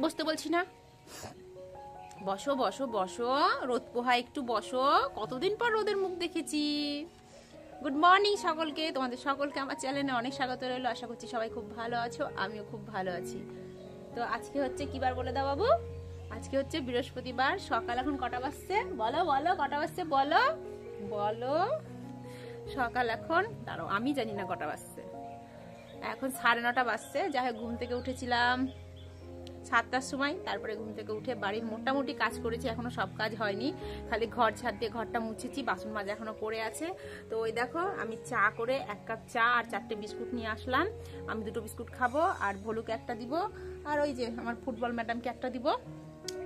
বসতে বলছি না, বসো বসো বসো, রোদ পোহায় একটু বসো, কতদিন পর রোদের মুখ দেখেছি। গুড মর্নিং সকলকে, তোমাদের সকলকে আমার চ্যানেলে অনেক স্বাগত রইলো। আশা করছি সবাই খুব ভালো আছো, আমিও খুব ভালো আছি। তো আজকে হচ্ছে কি বার বলে দাও বাবু? আজকে হচ্ছে বৃহস্পতিবার। সকাল এখন কটা বাজছে বলো, বলো কটা বাজছে বলো, বলো। সকাল এখন দাঁড়াও, আমি জানি না কটা বাজছে, এখন 9:30 বাজছে। যাই হোক, ঘুম থেকে উঠেছিলাম 7টার সময়। তারপরে ঘুম থেকে উঠে বাড়ির মোটামুটি কাজ করেছি, এখনো সব কাজ হয়নি, খালি ঘর ছাদ দিয়ে ঘরটা মুছেছি, বাসন মাজা এখনো পড়ে আছে। তো ওই দেখো, আমি চা করে 1 কাপ চা আর 4টে বিস্কুট নিয়ে আসলাম। আমি 2টো বিস্কুট খাবো আর ভলুকে একটা দিব, আর ওই যে আমার ফুটবল ম্যাডামকে একটা দিব।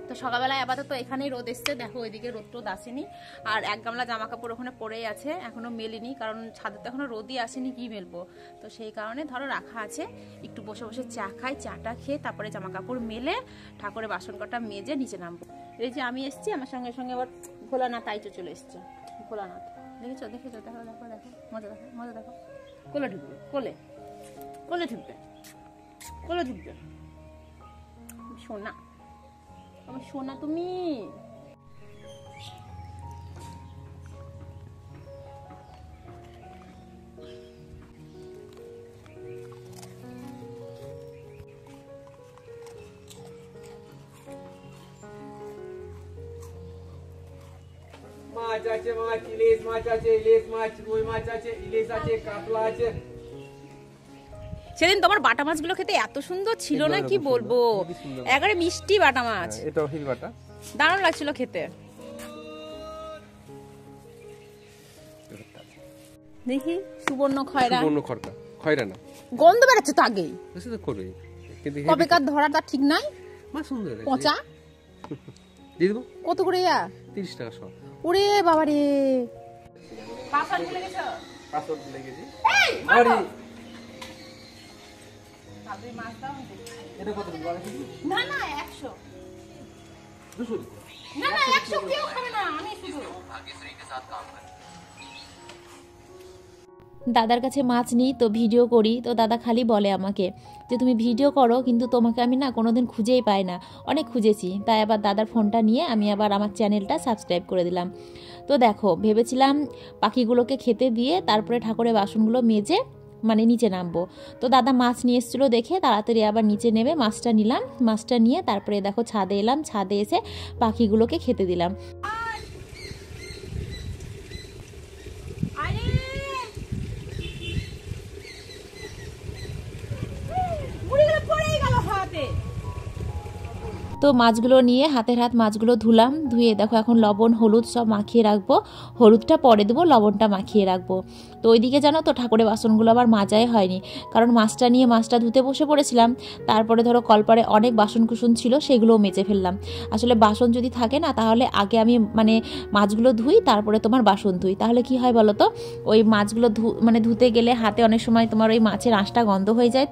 তো সকালবেলায় আপাতত এখানেই রোদ এসছে, দেখো ওইদিকে রোদ টোদ আসেনি। আর 1 গামলা জামা কাপড় ওখানে পড়েই আছে, এখনো মেলিনি, কারণ ছাদে তো এখনো রোদই আসেনি, কি মেলবো। তো সেই কারণে ধরো রাখা আছে, একটু বসে বসে চা খাই, চাটা খেয়ে তারপরে জামা কাপড় মেলে ঠাকুরের বাসন কটা মেজে নিচে নামবো। এই যে আমি এসছি, আমার সঙ্গে সঙ্গে আবার ভোলানাথ আইচো চলে এসছে। ভোলানাথ দেখেছো দেখেছো, দেখো দেখো দেখো, মজা দেখো মজা দেখো। কোলে ঢুকবে, কোলে কোলে ঢুকবে, কোলে ঢুকবে। সোনা আমার সোনা তুমি। মাছ আছে, মাছ ইলিশ মাছ আছে, ইলিশ মাছ রুই মাছ আছে, ইলিশ আছে, কাতলা আছে। সেদিন তোমার বাটা মাছগুলো খেতে এত সুন্দর ছিল না, কি বলবো, একেবারে মিষ্টি বাটা মাছ। এটা হিল বাটা, দারুণ লাগছিল খেতে। দেখি সুবর্ণ খয়রা, সুবর্ণ খড়কা, খয়রা না, গন্ধ বেরোচ্ছে তো আগেই, বেশি তো করবে কিন্তু কবেকার ধরা তার ঠিক নাই। মাছ সুন্দর পচা দিয়ে দেবো। কত করে? 30 টাকা সব। ওরে বাবা রে, পাসওয়ার্ড ভুলে গেছো? পাসওয়ার্ড ভুলে গেছি। এই আরে তাড়াতাড়ি মাছ দাও। এটা কত টাকা? না না 100। 200। না না 100 কেউ খাবে না, আমি শুধু ভাগ্যশ্রী के साथ काम कर। দাদার কাছে মাছ নিই তো ভিডিও করি, তো দাদা খালি বলে আমাকে যে তুমি ভিডিও করো, কিন্তু তোমাকে আমি না কোনোদিন খুঁজেই পাই না, অনেক খুঁজেছি। তাই আবার দাদার ফোনটা নিয়ে আমি আবার আমার চ্যানেলটা সাবস্ক্রাইব করে দিলাম। তো দেখো, ভেবেছিলাম পাখিগুলোকে খেতে দিয়ে তারপরে ঠাকুরের বাসনগুলো মেজে মানে নিচে নামবো। তো দাদা মাছ নিয়ে এসেছিলো দেখে তাড়াতাড়ি আবার নিচে নেমে মাছটা নিলাম, মাছটা নিয়ে তারপরে দেখো ছাদে এলাম, ছাদে এসে পাখিগুলোকে খেতে দিলাম। তো মাছগুলো নিয়ে হাতের হাত মাছগুলো ধুলাম, ধুয়ে দেখো এখন লবণ হলুদ সব মাখিয়ে রাখবো, হলুদটা পরে দেবো, লবণটা মাখিয়ে রাখবো। তো ওইদিকে জানো তো ঠাকুরের বাসনগুলো আবার মাজাই হয়নি, কারণ মাছটা নিয়ে মাছটা ধুতে বসে পড়েছিলাম। তারপরে ধরো কলপারে অনেক বাসন কুসন ছিল, সেগুলোও মেজে ফেললাম। আসলে বাসন যদি থাকে না, তাহলে আগে আমি মানে মাছগুলো ধুই, তারপরে তোমার বাসন ধুই, তাহলে কি হয় বলো তো, ওই মাছগুলো মানে ধুতে গেলে হাতে অনেক সময় তোমার ওই মাছের আঁশটা গন্ধ হয়ে যায়।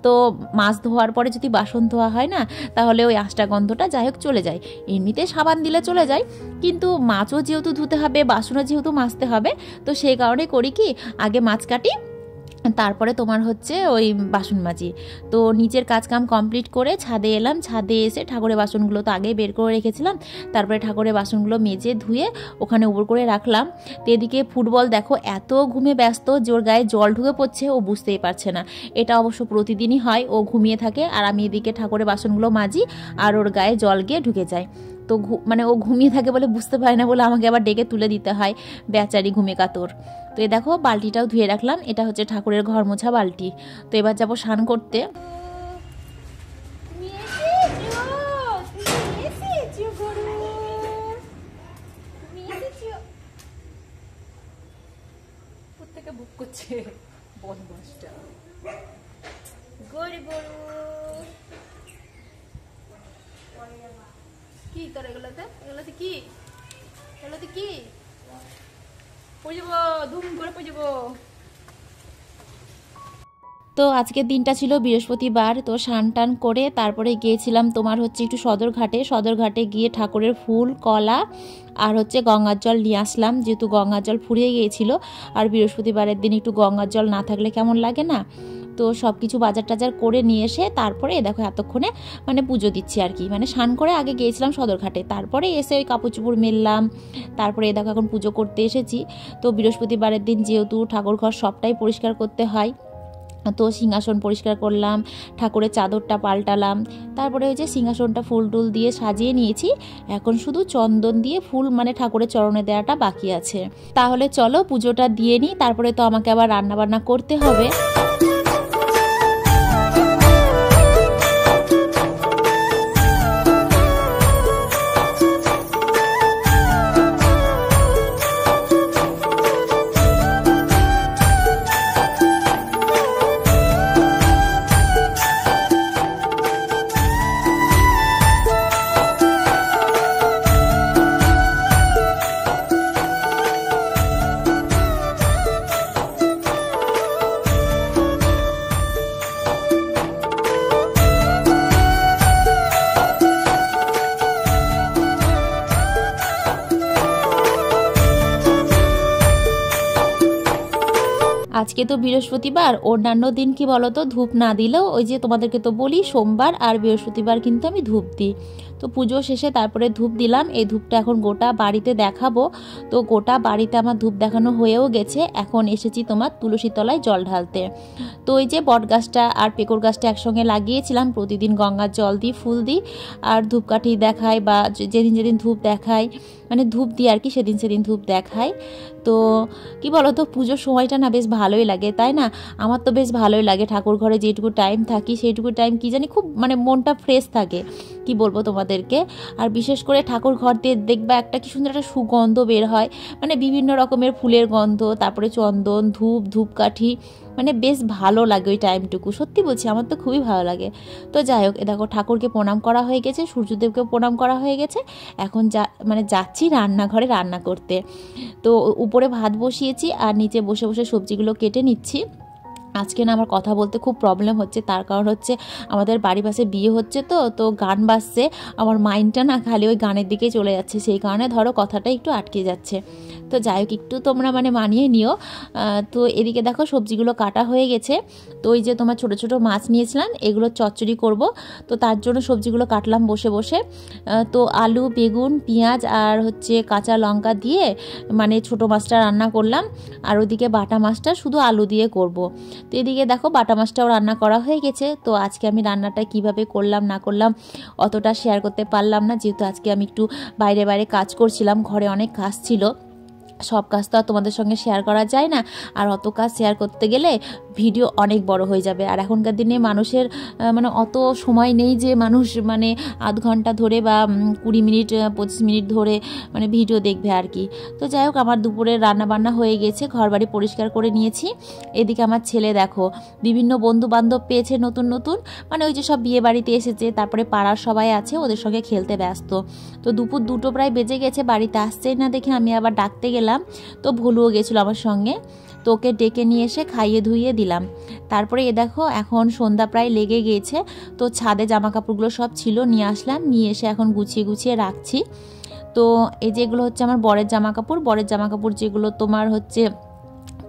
তো মাছ ধোয়ার পরে যদি বাসন ধোয়া হয় না, তাহলে ওই আঁশটা গন্ধটা যাই হোক চলে যায়। এমনিতে সাবান দিলে চলে যায়, কিন্তু মাছও যেহেতু ধুতে হবে, বাসনও যেহেতু মাজতে হবে, তো সেই কারণে করি কি, আগে মাছ কাটি, তারপরে তোমার হচ্ছে ওই বাসন মাজি। তো নিচের কাজ কাম কমপ্লিট করে ছাদে এলাম, ছাদে এসে ঠাকুরের বাসনগুলো তো আগেই বের করে রেখেছিলাম, তারপরে ঠাকুরের বাসনগুলো মেজে ধুয়ে ওখানে উপর করে রাখলাম। তো এদিকে ফুটবল দেখো এত ঘুমে ব্যস্ত যে ওর গায়ে জল ঢুকে পড়ছে, ও বুঝতেই পারছে না। এটা অবশ্য প্রতিদিনই হয়, ও ঘুমিয়ে থাকে আর আমি এদিকে ঠাকুরের বাসনগুলো মাজি আর ওর গায়ে জল গিয়ে ঢুকে যায়। তো মানে ও ঘুমিয়ে থাকে বলে বুঝতে পারে না বলে আমাকে আবার ডেকে তুলে দিতে হয়, বেচারি ঘুমে কাতর। তো এই দেখো বালতিটাও ধুয়ে রাখলাম, এটা হচ্ছে ঠাকুরের ঘর মোছা বালতি। তো এবার যাবো স্নান করতে। বুক করছে বদমাসটা, গরু গরু কি তোর এগুলোতে, এগুলোতে কি, এগুলোতে কি পড়ে যাবো, ধুম করে পড়ে যাবো। তো আজকের দিনটা ছিল বৃহস্পতিবার। তো স্নান টান করে তারপরে গিয়েছিলাম তোমার হচ্ছে একটু সদরঘাটে গিয়ে ঠাকুরের ফুল কলা আর হচ্ছে গঙ্গার জল নিয়ে আসলাম, যেহেতু গঙ্গার জল ফুরিয়ে গিয়েছিল। আর বৃহস্পতিবারের দিন একটু গঙ্গার জল না থাকলে কেমন লাগে না। তো সব কিছু বাজার টাজার করে নিয়ে এসে তারপরে দেখো এতক্ষণে মানে পুজো দিচ্ছি আর কি, মানে স্নান করে আগে গিয়েছিলাম সদরঘাটে, তারপরে এসে ওই কাপড় চোপড় মেললাম, তারপরে দেখো এখন পুজো করতে এসেছি। তো বৃহস্পতিবারের দিন যেহেতু ঠাকুর ঘর সবটাই পরিষ্কার করতে হয়, তো সিংহাসন পরিষ্কার করলাম, ঠাকুরের চাদরটা পাল্টালাম, তারপরে ওই যে সিংহাসনটা ফুল টুল দিয়ে সাজিয়ে নিয়েছি, এখন শুধু চন্দন দিয়ে ফুল মানে ঠাকুরের চরণে দেওয়াটা বাকি আছে। তাহলে চলো পুজোটা দিয়ে নিই, তারপরে তো আমাকে আবার রান্না বান্না করতে হবে। আজকে তো বৃহস্পতিবার, অন্যান্য দিন কি বলতো ধূপ না দিলেও ওই যে তোমাদেরকে তো বলি সোমবার আর বৃহস্পতিবার কিন্তু আমি ধূপ দিই। তো পুজো শেষে তারপরে ধূপ দিলাম, এই ধূপটা এখন গোটা বাড়িতে দেখাবো। তো গোটা বাড়িতে আমার ধূপ দেখানো হয়েও গেছে, এখন এসেছি তোমার তুলসী তলায় জল ঢালতে। তো ওই যে বট গাছটা আর পেকর গাছটা একসঙ্গে লাগিয়েছিলাম, প্রতিদিন গঙ্গার জল দিই, ফুল দিই আর ধূপকাঠি দেখাই, বা যেদিন যেদিন ধূপ দেখাই মানে ধূপ দিই আর কি, সেদিন সেদিন ধূপ দেখাই। তো কি বলতো পুজোর সময়টা না বেশ ভালোই লাগে, তাই না? আমার তো বেশ ভালোই লাগে, ঠাকুর ঘরে যেটুকু টাইম থাকি সেইটুকু টাইম কি জানি খুব মানে মনটা ফ্রেশ থাকে, কি বলবো তোমাদেরকে। আর বিশেষ করে ঠাকুর ঘর দিয়ে দেখবা একটা কি সুন্দর একটা সুগন্ধ বের হয়, মানে বিভিন্ন রকমের ফুলের গন্ধ, তারপরে চন্দন, ধূপ, ধূপকাঠি, মানে বেশ ভালো লাগে ওই টাইমটুকু, সত্যি বলছি আমার তো খুবই ভালো লাগে। তো যাই হোক, দেখো ঠাকুরকে প্রণাম করা হয়ে গেছে, সূর্যদেবকেও প্রণাম করা হয়ে গেছে, এখন যাচ্ছি রান্নাঘরে রান্না করতে। তো উপরে ভাত বসিয়েছি আর নিচে বসে বসে সবজিগুলো কেটে নিচ্ছি। আজকে না আমার কথা বলতে খুব প্রবলেম হচ্ছে, তার কারণ হচ্ছে আমাদের বাড়ি পাশে বিয়ে হচ্ছে, তো গান বাজছে, আমার মাইন্ডটা না খালি ওই গানের দিকেই চলে যাচ্ছে, সেই কারণে ধরো কথাটা একটু আটকে যাচ্ছে। তো যাই হোক, একটু তোমরা মানে মানিয়ে নিও। তো এদিকে দেখো সবজিগুলো কাটা হয়ে গেছে। তো ওই যে তোমার ছোট ছোট মাছ নিয়েছিলাম, এগুলো চচ্চড়ি করব, তো তার জন্য সবজিগুলো কাটলাম বসে বসে। তো আলু, বেগুন, পেঁয়াজ আর হচ্ছে কাঁচা লঙ্কা দিয়ে মানে ছোট মাছটা রান্না করলাম, আর ওদিকে বাটা মাছটা শুধু আলু দিয়ে করব। তো এদিকে দেখো বাটা মাছটাও রান্না করা হয়ে গেছে। তো আজকে আমি রান্নাটা কিভাবে করলাম না করলাম অতটা শেয়ার করতে পারলাম না, যেহেতু আজকে আমি একটু বাইরে বাইরে কাজ করছিলাম, ঘরে অনেক কাজ ছিল, সব কাজ তো আর তোমাদের সঙ্গে শেয়ার করা যায় না, আর অত কাজ শেয়ার করতে গেলে ভিডিও অনেক বড় হয়ে যাবে। আর এখনকার দিনে মানুষের মানে অত সময় নেই যে মানুষ মানে আধ ঘন্টা ধরে বা 20 মিনিট 25 মিনিট ধরে মানে ভিডিও দেখবে আর কি। তো যাই হোক, আমার দুপুরের রান্না বান্না হয়ে গেছে, ঘর বাড়ি পরিষ্কার করে নিয়েছি। এদিকে আমার ছেলে দেখো বিভিন্ন বন্ধু বান্ধব পেয়েছে নতুন নতুন, মানে ওই যে সব বিয়ে বাড়িতে এসেছে, তারপরে পাড়ার সবাই আছে, ওদের সঙ্গে খেলতে ব্যস্ত। তো দুপুর 2টো প্রায় বেজে গেছে, বাড়িতে আসছেই না দেখে আমি আবার ডাকতে গেলাম, তো ভুলুও গেছিলো আমার সঙ্গে, তো ওকে ডেকে নিয়ে এসে খাইয়ে ধুইয়ে দিলাম। তারপরে এ দেখো এখন সন্ধ্যা প্রায় লেগে গিয়েছে, তো ছাদে জামা কাপড়গুলো সব ছিল, নিয়ে আসলাম, নিয়ে এসে এখন গুছিয়ে গুছিয়ে রাখছি। তো এই যেগুলো হচ্ছে আমার বরের জামা কাপড় যেগুলো তোমার হচ্ছে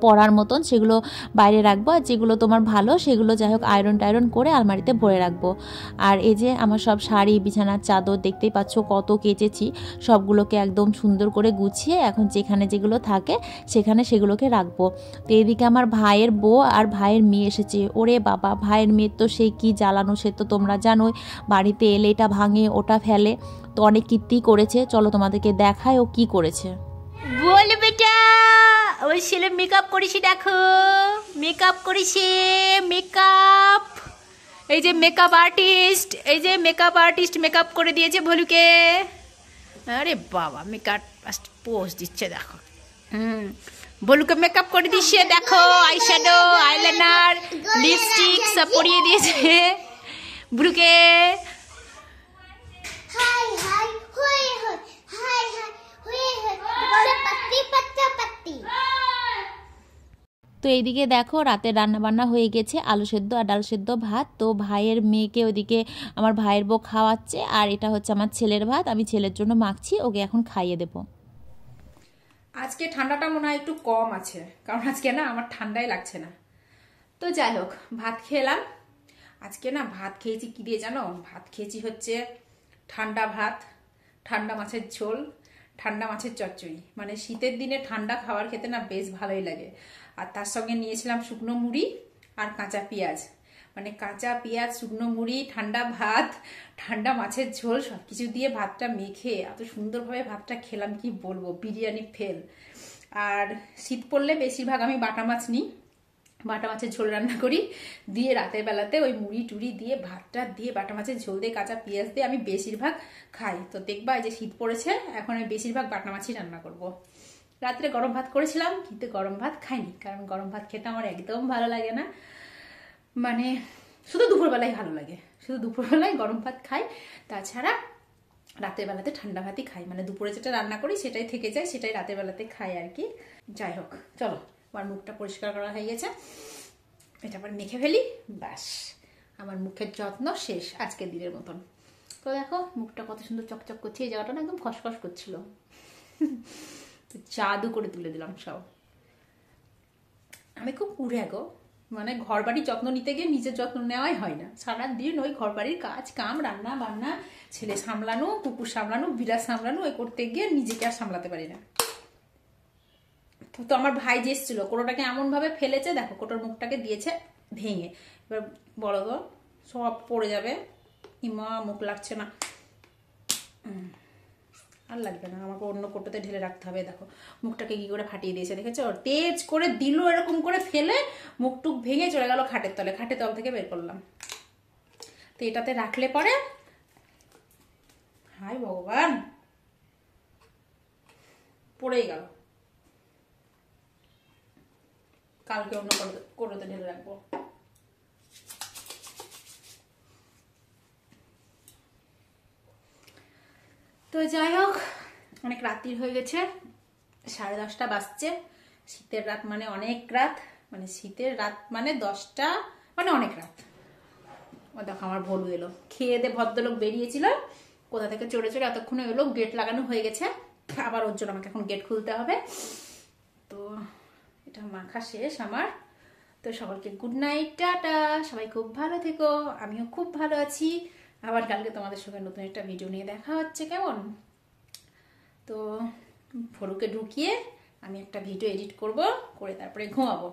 পরার মতন সেগুলো বাইরে রাখবো, আর যেগুলো তোমার ভালো সেগুলো যাই হোক আয়রন টায়রন করে আলমারিতে ভরে রাখবো। আর এই যে আমার সব শাড়ি, বিছানার চাদর দেখতেই পাচ্ছ কত কেচেছি, সবগুলোকে একদম সুন্দর করে গুছিয়ে এখন যেখানে যেগুলো থাকে সেখানে সেগুলোকে রাখবো। তো এদিকে আমার ভাইয়ের বউ আর ভাইয়ের মেয়ে এসেছে, ওরে বাবা, ভাইয়ের মেয়ের তো সেই কি জ্বালানো, সে তো তোমরা জানোই, বাড়িতে এলে এটা ভাঙে ওটা ফেলে, তো অনেক কীর্তি করেছে। চলো তোমাদেরকে দেখায় ও কি করেছে। বল বেটা, ওই ছেলে মেকআপ করেছি, দেখো মেকআপ করেছে, মেকআপ, এই যে মেকআপ আর্টিস্ট মেকআপ করে দিয়েছে ভলুকে। আরে বাবা, মেকআপ পোস্ট দিচ্ছে দেখো, ভলুকে মেকআপ করে দিচ্ছে দেখো, আইশ্যাডো, আইলাইনার, লিপস্টিক সব পরিয়ে দিয়েছে ভলুকে। তো এইদিকে দেখো রাতের রান্না বান্না হয়ে গেছে, আলু সেদ্ধ আর ডাল সেদ্ধ ভাত। তো ভাইয়ের মেয়েকে ওইদিকে আমার ভাইয়ের বউ খাওয়াচ্ছে, আর এটা হচ্ছে আমার ছেলের ভাত, আমি ছেলের জন্য মাখছি, ওকে এখন খাইয়ে দেবো। আজকে ঠান্ডাটা মনে হয় একটু কম আছে, কারণ আজকে না আমার ঠান্ডাই লাগছে না। তো যাই হোক, ভাত খেলাম। আজকে না ভাত খেয়েছি কি দিয়ে জানো? ভাত খেয়েছি হচ্ছে ঠান্ডা ভাত, ঠান্ডা মাছের ঝোল, ঠান্ডা মাছের চচ্চড়ি। মানে শীতের দিনে ঠান্ডা খাবার খেতে না বেশ ভালোই লাগে। আর তার সঙ্গে নিয়েছিলাম শুকনো মুড়ি আর কাঁচা পেঁয়াজ। মানে কাঁচা পেঁয়াজ, শুকনো মুড়ি, ঠান্ডা ভাত, ঠান্ডা মাছের ঝোল সবকিছু দিয়ে ভাতটা মেখে এত সুন্দরভাবে ভাতটা খেলাম কি বলবো, বিরিয়ানি ফেল। আর শীত পড়লে বেশিরভাগ আমি বাটা মাছ নিই, বাটা মাছের ঝোল রান্না করি, দিয়ে রাতের বেলাতে ওই মুড়ি টুড়ি দিয়ে ভাতটা দিয়ে বাটা মাছের ঝোল দিয়ে কাঁচা পেঁয়াজ দিয়ে আমি বেশিরভাগ খাই। তো দেখবা এই যে শীত পড়েছে, এখন আমি বেশিরভাগ বাটা মাছই রান্না করব। রাত্রে গরম ভাত করেছিলাম, কিন্তু গরম ভাত খাইনি, কারণ গরম ভাত খেতে আমার একদম ভালো লাগে না। মানে শুধু দুপুরবেলায় ভালো লাগে, শুধু দুপুরবেলায় গরম ভাত খাই, তাছাড়া রাতের বেলাতে ঠান্ডা ভাতই খাই। মানে দুপুরে যেটা রান্না করি সেটাই থেকে যায়, সেটাই রাতের বেলাতে খাই আর কি। যাই হোক, চলো আমার মুখটা পরিষ্কার করা হয়ে গেছে, এটা আবার মেখে ফেলি, ব্যাস আমার মুখের যত্ন শেষ আজকের দিনের মতন। তো দেখো মুখটা কত সুন্দর চকচক করছে, এই জায়গাটা না একদম খসখস করছিল, জাদু করে তুলে দিলাম সব। আমি খুব পুড়ে গো, মানে ঘর বাড়ির যত্ন নিতে গিয়ে নিজের যত্ন নেওয়াই হয় না। সারাদিন ওই ঘর বাড়ির কাজ কাম, রান্না বান্না, ছেলে সামলানো, কুকুর সামলানো, বিড়াল সামলানো, ওই করতে গিয়ে নিজেকে আর সামলাতে পারি না। তো আমার ভাই যে এসেছিল, কোটোটাকে এমন ভাবে ফেলেছে, দেখো কোটোর মুখটাকে দিয়েছে ভেঙে। এবার বলো তো, সব পড়ে যাবে। ইমা, মুখ লাগছে না, আর লাগবে না, আমাকে অন্য কোটোতে ঢেলে রাখতে হবে। দেখো মুখটাকে কি করে ফাটিয়ে দিয়েছে, দেখেছো? তেজ করে দিল, এরকম করে ফেলে মুখটুক ভেঙে চলে গেল খাটের তলে, খাটের তল থেকে বের করলাম। তো এটাতে রাখলে পরে, হায় ভগবান, পড়েই গেল। কালকে অন্য কোটোতে ঢেলে রাখবো। তো যাই হোক, অনেক রাত্রি হয়ে গেছে, 10:30 বাজছে। শীতের রাত মানে অনেক রাত, মানে শীতের রাত মানে 10টা মানে অনেক রাত। ও দেখো আমার ভলু এলো, খেয়ে দে ভদ্রলোক বেরিয়েছিল, কোথা থেকে চড়ে চড়ে এতক্ষণে এলো, গেট লাগানো হয়ে গেছে, আবার ওর জন্য আমাকে এখন গেট খুলতে হবে। তো এটা মাখা শেষ আমার। তো সকলকে গুড নাইট, টাটা, সবাই খুব ভালো থেকো, আমিও খুব ভালো আছি। আবার কালকে তোমাদের সঙ্গে নতুন একটা ভিডিও নিয়ে দেখা হচ্ছে, কেমন? তো ফরুকে ঢুকিয়ে আমি একটা ভিডিও এডিট করব, করে তারপরে ঘুমাবো।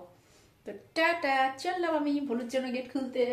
তো টাটা, চললাম আমি ভলুর জন্য গেট খুলতে।